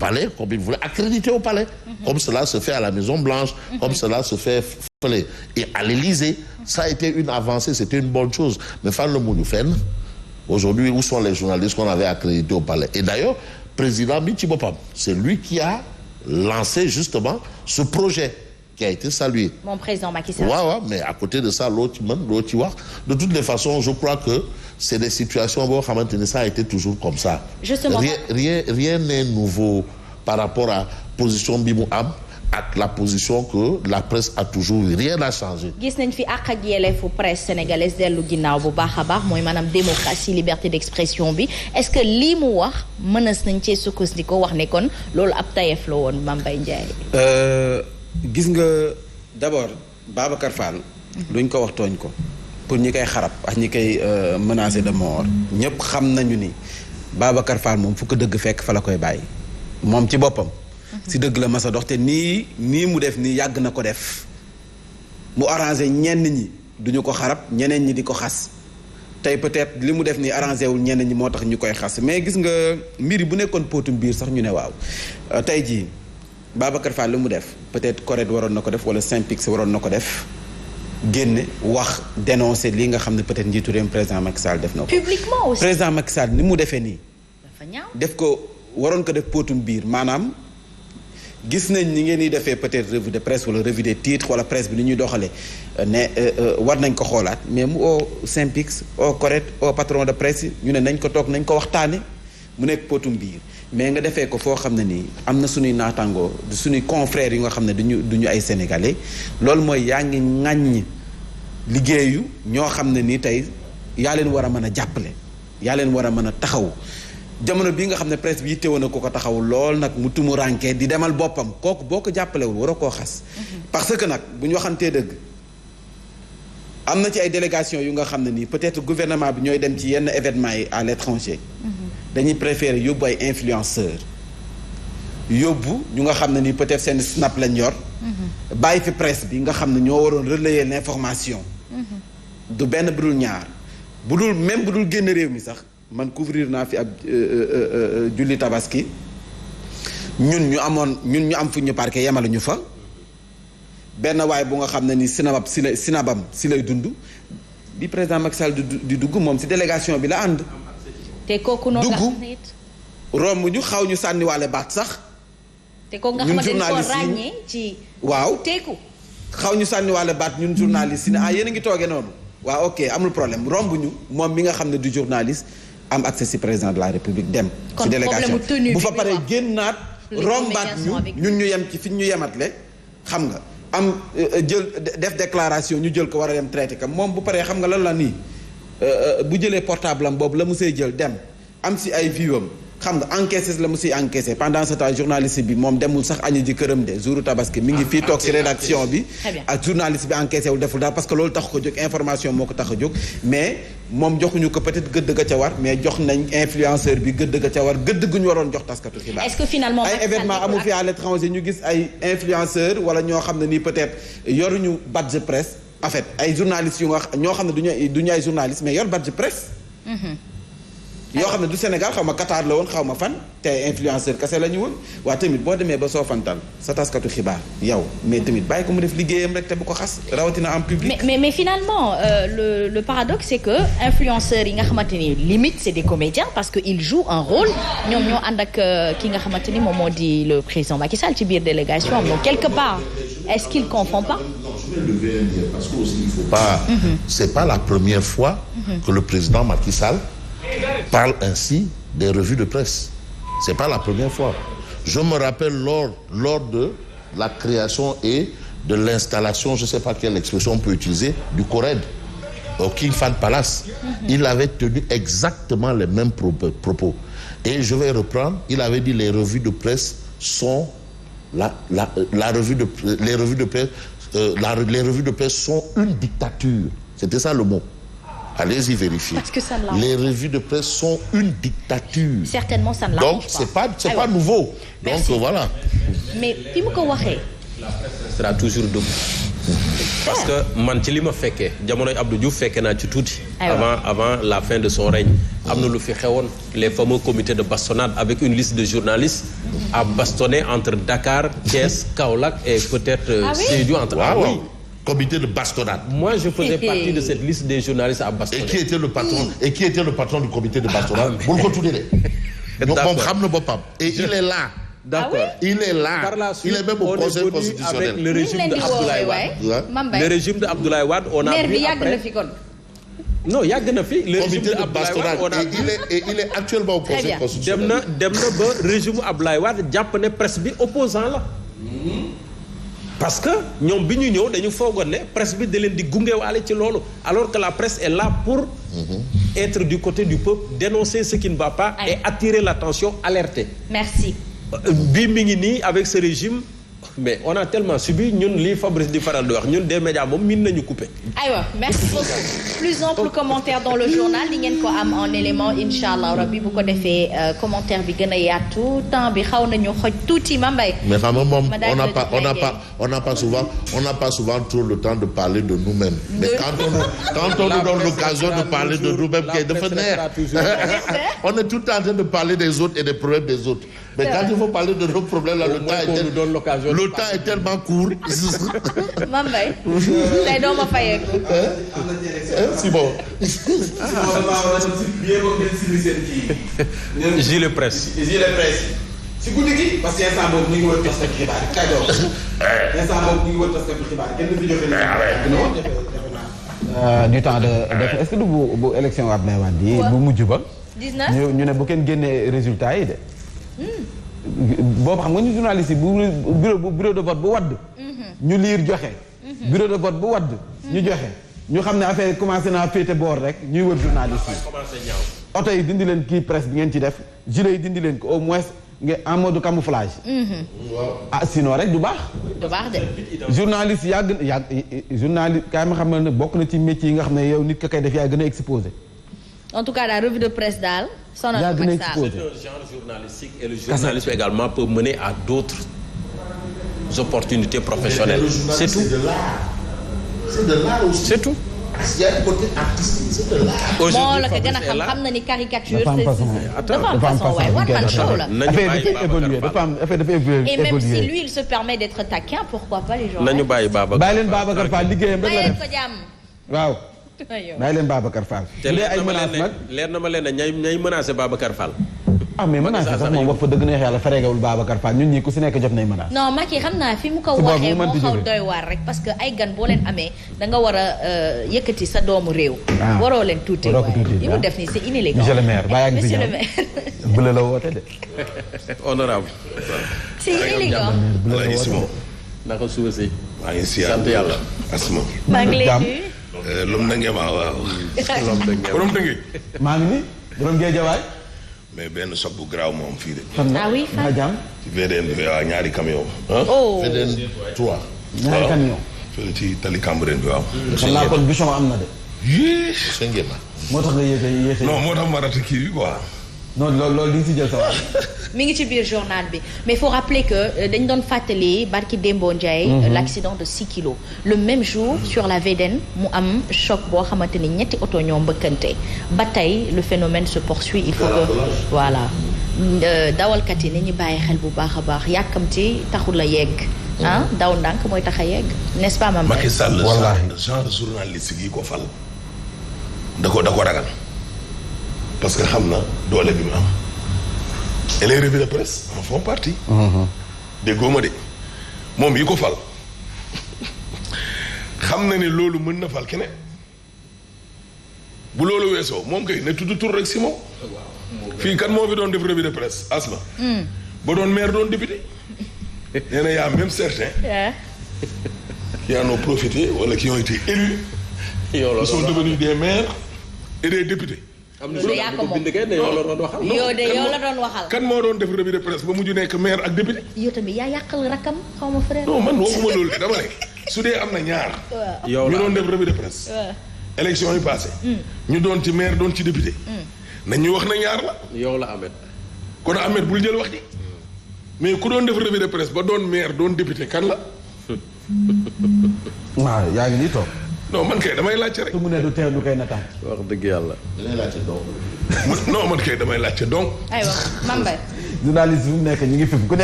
palais comme il voulait, accrédité au palais, comme cela se fait à la Maison Blanche, comme cela se fait et à l'Élysée. Ça a été une avancée, c'était une bonne chose. Mais fan le Mounoufène, aujourd'hui, où sont les journalistes qu'on avait accrédités au palais? Et d'ailleurs, président Mitibopam, c'est lui qui a lancé justement ce projet qui a été salué. Mon président Macky Sall. Ouais, mais à côté de ça, l'autre, de toutes les façons, je crois que c'est des situations où ça a été toujours comme ça. Justement. Rien n'est nouveau par rapport à la position Bimouam, à la position que la presse a toujours eu. Rien n'a changé. Gis nañ fi àq ak yelleefu presse sénégalaise dellu ginnaaw bu baax a baax mooy maanaam démocratie liberté d'expression bi est-ce que lii mu wax mënees nañ cee sukkandiku wax ne kon loolu ab tayef la woon Mame Mbaye Ndiaye. gis nga d'abord Babacar Fall. luñ ko wax tooñ ko. pour ñi koy xarab ak ñi koy menacer de mort. ñëpp xam nañu ni Babacar Fall moom fu ko dëgg fekk fa la koy bàyyi. moom ci boppam. si dëgg la mas a dox te nii mu def nii yàgg na ko def. mu arrangé ñenn ñi duñu ko xarab ñeneen ñi di ko xas. tey peut-être li mu def nii arrangé wul ñenn ñi moo tax ñu koy xas mais gis nga mbir yi bu nekkoon póotum biir sax ñu ne waaw. tey jii Babacar Fall li mu def peut-être correct waroon na ko def wala Synpics waroon na ko def. génne wax dénoncer li nga xam ne peut-être njiitu réew président Macky Sall def na ko. publiquement aussi président Macky Sall ni mu defee nii. dafa ñaaw def ko waroon ko def póotum biir maanaam gis nañ ni ngeen di defee peut-être revue de presse wala revue des titres wala presse bi ni ñuy doxalee ne war nañ ko xoolaat mais mu au Synpics au correct au patron de presse ñu ne nañ ko toog nañ ko waxtaane mu nekk póotum biir. mais nga defee ko foo xam ne nii am na suñuy naataangoo suñuy confrères yu nga xam ne duñu ay sénégalais loolu mooy yaa ngi ŋàññ liggéeyu ñoo xam ne nii tey yaa leen war a mën a jàppale yaa leen war a mën a taxaw jamono bii nga xam ne presse bi yittewoon na ko taxaw lool nag mu tumu ranke di demal boppam kooku boo ko jàppalewul war a koo xas. parce que nag bu ñu waxantee dëgg am na ci ay délégation yu nga xam ne nii peut-être gouvernement bi ñooy dem ci yenn événements yi à l'étranger. dañuy préférer yóbbu ay influenceurs yóbbu ñu nga xam ne ni peut-être seen snap lañ yor. bàyyi fi presse bi nga xam ne ñoo waroon relayer l'information. du benn bu dul ñaar bu dul génn réew mi sax man couvrir naa fi ab julli tabaski ñun ñu am fu ñu parqué yemale ñu fa benn waay bu nga xam ne ni sinabam si lay dund bi président Macky Sall di dugg moom si délégation bi la ànd. te kooku noonu la dugg romb ñu xaw ñu sànniwaale baat sax. te kooku nga xamante ni ko ràññee ci. waaw teeku. xaw ñu sànniwaale baat ñun journaliste yi ne yéen a ngi toogee noonu. waaw ok amul problème romb ñu moom mi nga xam ne du journaliste am accès ci président de la république dem. ci délégation bu fa paree génnaat. rombaat ñun ñu yem ci fi ñu yematle xam nga am jël def déclaration ñu jël ko war a dem traité ka moom bu paree xam nga lan la nii. bu jëlee portable am boobu la mu see jël dem am si ay viewam xam nga encaissé la mu siy encaissé pendant ce temps journaliste bi moom demul sax añu ji këram de jouru tabaski mi ngi fii toog si rédaction bi ak journaliste bi encaissé wul deful dara parce que loolu tax ko jóg information moo ko tax a jóg mais moom joxuñu ko peut-être gëdd ga ca war mais jox nañ influenceur bi gëdd ga ca war gëdd gu ñu waroon jox taskatu xibaar. est-ce que finalement ay événement amu fi à l'étranger ñu gis ay influenceur wala ñoo xam ne nii peut-être yoruñu badge presse. en fait ay journalistes yu nga ñoo xam ne duñu ay journalistes mais yor badge presse. yoo xam ne du Sénégal xaw ma Qatar la woon xaw ma fan te influenceur kese la ñu woon waaye tamit boo demee ba soofantal sa taskatu xibaar yow mais tamit bàyyi ko mu def liggéeyam rek te bu ko xas rawatina en public. mais finalement le paradoxe c'est que influenceurs yi nga xamante ni limite c'est des comédiens parce que ils jouent un rôle ñoom ñoo ànd ak ki nga xamante ni moom moo di le président Macky Sall ci biir délégation donc quelque part est-ce qu'il confond pas. Parce que aussi il faut pas. C'est pas la première fois que le président Macky Sall parle ainsi des revues de presse. C'est pas la première fois. Je me rappelle lors de la création et de l'installation, je sais pas quelle expression on peut utiliser, du CORED au King Fahd Palace. Il avait tenu exactement les mêmes propos. Et je vais reprendre, il avait dit les revues de presse sont les revues de presse sont une dictature. C'était ça le mot. Allez-y vérifier. Parce que ça ne les revues de presse sont une dictature. Certainement, ça ne l'arrange pas. Donc, c'est pas nouveau. Merci. Donc, voilà. Mais, puis, la presse sera toujours debout. faire. parce que man ci li ma fekkee jamonoy Abdou Diouf fekkee naa ci tuuti. avant la fin de son règne. am na lu fi xewoon les fameux comités de bastonnade avec une liste de journalistes. à bastonner entre Dakar, Thiès, Kaolack et peut-être Sédhiou entre. Oui. Comité de bastonnade. Moi, je faisais partie de cette liste des journalistes à bastonner. Et qui était le patron du comité de bastonnade? Vous le retenez. Et il est là. D'accord. Il est là. Par la suite, il est même au Conseil constitutionnel. Avec le régime de Abdoulaye Wade. Le régime de Abdoulaye Wade, on a vu après. Non, il y a le comité de bastonnade. Et il est actuellement au Conseil constitutionnel. Dem na ba régime Abdoulaye Wade jàpp ne presse bi opposant la. Parce que ñoom bi ñu ñëw dañu foogoon ne presse bi da leen di gungewaale ci loolu alors que la presse est là pour être du côté du peuple, dénoncer ce qui ne va pas et attirer l'attention, alerter. Merci. Bi mi ngi nii avec ce régime mais on a tellement subi ñun lii Fabrice di faral di wax ñun des médias moom min nañu coupé. aywa merci beaucoup plus ample commentaire dans le journal di ngeen ko am en élément inchallah rabbi bu ko defee commentaire bi gën a yaatu temps bi xaw nañu xoj tuuti Mambay. mais xam nga moom on n'a pas souvent trop le temps de parler de nous-mêmes. mais quand on nous donne l'occasion de parler de nous-mêmes kay dafa neex. On est tout le temps en train de parler des autres et des problèmes des autres. Mais quand il faut parler de nos problèmes là, le temps est tellement court. Mambay. tey doo ma fayeeku. si bon. Gilet presse. si guddi gi parce que instant boobu ñu ngi wër taskatu xibaar yi kay doon instant boobu ñu ngi wër taskatu xibaar yi kenn du fi joxe du temps de est-ce que du bu élection Abdoulaye Wade yi bu mujj ba. 19 ñu ne bu kenn génnee résultat yi de. boobu xam nga ñu journaliste yi bureau de vote bu wadd. ñu liir joxe. bureau de vote bu wadd. ñu joxe ñu xam ne affaire commencé naa féete boor rek ñuy wër journaliste yi. oto yi dindi leen kii presse bi ngeen ci def gilet yi dindi leen ko au moins nga en mode camouflage. Sinon rek du baax. du baax de. journaliste yàgg journaliste kaay ma xam ne bokk na ci métier yi nga xam ne yow nit ka kay def yaa gën a exposé. en tout cas la revue de presse daal. sonal yaa gën a C'est un genre journalistique et le journalisme également peut mener à d'autres opportunités professionnelles. C'est tout. C'est de l'art aussi. C'est tout. Il y a un côté artistique, c'est de l'art. moo la ko gën a xam na ni caricature. dafa am façon waaye one man show la. affaire dafa évoluer. et même si lui il se permet d'être taquin pourquoi pas les gens. nañu bàyyi Babacar. bàyyi leen Babacar Fall liggéeyam rek la bàyyi def ko jàmm. waaw. bàyyi leen Babacar Fall. te leer na ma leen ne ñay menacé Babacar Fall. mais menace sax moom wax fa dëgg neex yàlla fereegawul Babacar Fall ñun ñii ku si nekk jot nay menace. non Macky xam naa fi mu ko waxee moo xaw doy waar rek parce que ay gan boo leen amee da nga war a yëkkati sa doomu réew. waroo leen tuuti waaye li mu def nii c'est inélégant. monsieur le maire bàyyi ak monsieur le maire. bële la woote de. honorable. c'est inélégant. naka suba si. maa ngi siyaar sant yàlla. asma. maa ngi lay nuyu. lom na ngeen waaw. borom dënge. maa ngi ni borom Géejawaay. mais benn choc bu garaaw moom fii de. ah oui fan jàmm. ci VDN bi waaw ñaari camion. oh VDN 3. ñaari camion. fële ci tali Cambérène bi waaw. xam naa kon bouchon am na de. c'est ngeen ma. moo tax nga yéex non moo tax ma rate kii bi quoi. non loolu di nga si jël sa wàll. mi ngi ci biir journal bi mais il faut rappeler que dañ doon fàttali Barki Dembo Ndiaye. l'accident de 6 kilos. le même jour sur la VDN mu am choc boo xamante ni ñetti oto ñoo mbëkkante ba tey le phénomène se poursuit il faut que voilà dawalkat yi nañu bàyyi xel bu baax a baax yàkkamti taxul a yegg. daw ndànk mooy tax a yegg n'est-ce pas Mame Macky Sall genre journaliste yi ko fal da ko ragal parce que xam na doole bi mu am et les revues de presse en font partie. déggoo ma de moom yi ko fal xam na ne loolu mën na fal keneen bu loolu weesoo moom kay ne tudd tur rek si moom. fii kan moo fi doon def revue de presse asma. ba doon maire doon député. nee na y a même certains. qui en ont profité wala qui ont été élus. ils sont devenus des maires et des députés. am na yaa ko bind kay ne yow la doon waxal. yow de yow la doon waxal. kan moo doon def revue de presse ba mujj nekk maire ak député. yow tamit yaa yàqal rakam xaw ma frère. non man waxuma loolu de dama ne su dee am na ñaar. yow ñu doon def revue de presse. élection yi passé ñu doon ci maire doon ci député. nañ ñu wax na ñaar la. yow la Ahmed. kon Ahmed bul jël wax ji. mais ku doon def revue de presse ba doon maire doon député kan la. waaw yaa ngi nii toog. non man kay damay laajte rek. su mu ne du teel du koy nataal. wax dëgg yàlla. damay laajte donc. non man kay damay laajte donc. aywa Mame Mbaye. journaliste bi mu nekk ñu ngi fi ku nekk.